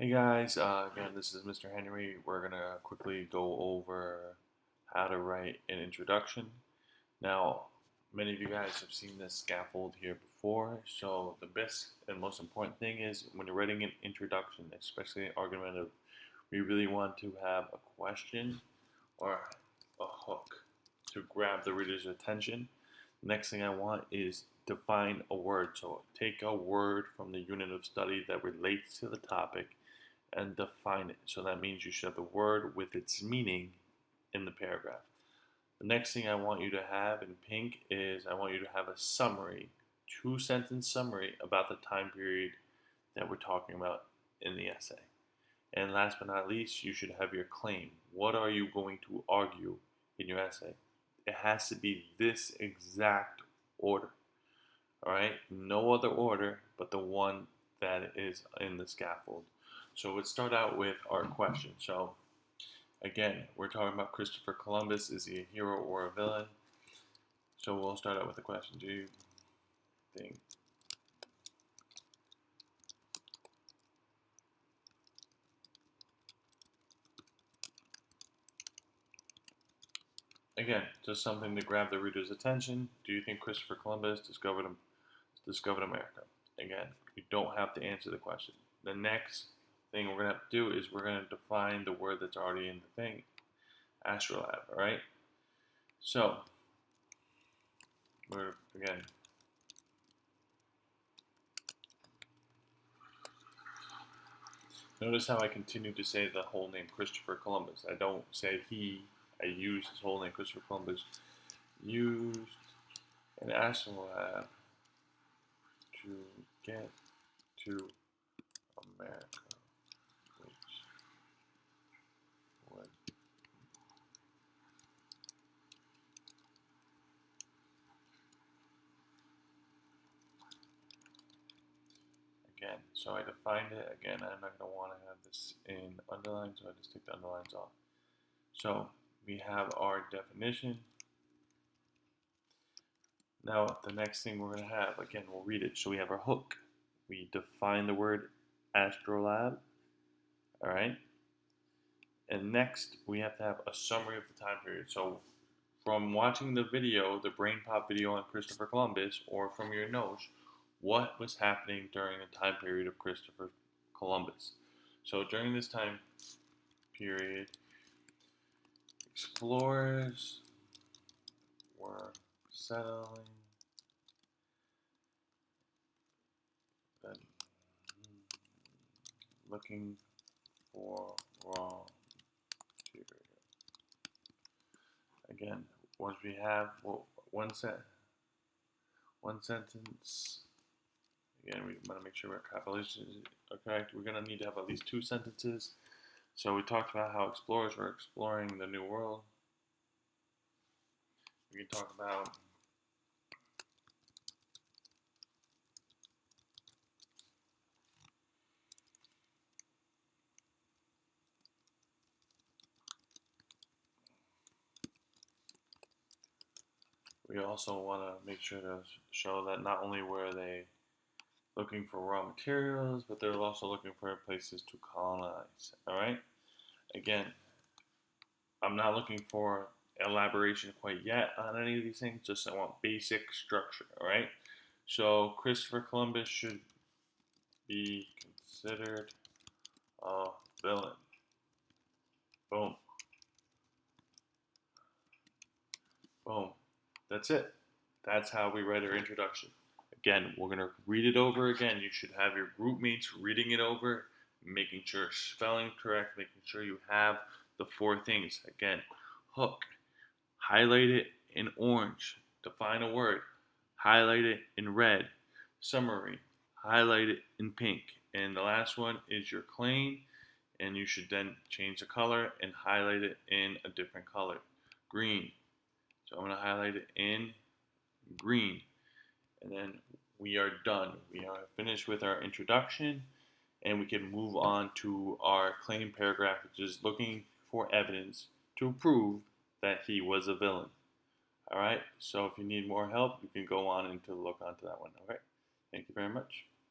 Hey guys, again, this is Mr. Henry. We're going to quickly go over how to write an introduction. Now, many of you guys have seen this scaffold here before, so the best and most important thing is when you're writing an introduction, especially argumentative, we really want to have a question or a hook to grab the reader's attention. Next thing I want is define a word. So take a word from the unit of study that relates to the topic and define it. So that means you should have the word with its meaning in the paragraph. The next thing I want you to have in pink is I want you to have a summary, 2 sentence summary about the time period that we're talking about in the essay. And last but not least, you should have your claim. What are you going to argue in your essay? It has to be this exact order. All right? No other order but the one that is in the scaffold. So let's start out with our question. So again, we're talking about Christopher Columbus. Is he a hero or a villain? So we'll start out with the question. Do you think again, just something to grab the reader's attention. Do you think Christopher Columbus discovered America? Again, you don't have to answer the question. The next thing we're going to have to do is we're going to define the word that's already in the thing, astrolabe, all right? So, we're, again, notice how I continue to say the whole name Christopher Columbus. I don't say he, I use his whole name Christopher Columbus. Used an astrolabe to get to America, which would again, so I defined it. Again, I'm not going to want to have this in underline, so I just take the underlines off. So we have our definition. Now the next thing we're going to have, again, we'll read it. So we have our hook. We define the word astrolabe, all right? And next we have to have a summary of the time period. So from watching the video, the Brain Pop video on Christopher Columbus, or from your notes, what was happening during the time period of Christopher Columbus. So during this time period, explorers were settling and looking for raw material. Again, once we have one sentence. Again, we want to make sure our capitalizations are correct. We're going to need to have at least 2 sentences. So we talked about how explorers were exploring the New World. We can talk about we also want to make sure to show that not only were they looking for raw materials, but they're also looking for places to colonize. All right? Again, I'm not looking for elaboration quite yet on any of these things, just I want basic structure. All right? So Christopher Columbus should be considered a villain. Boom. Boom. That's it. That's how we write our introduction. Again, we're going to read it over again. You should have your group mates reading it over, making sure spelling correct, making sure you have the 4 things. Again, hook, highlight it in orange, define a word, highlight it in red, summary, highlight it in pink. And the last one is your claim, and you should then change the color and highlight it in a different color, green. So I'm going to highlight it in green. And then we are done. We are finished with our introduction, and we can move on to our claim paragraph, which is looking for evidence to prove that he was a villain. All right, so if you need more help, you can go on and to look onto that one. Okay, thank you very much.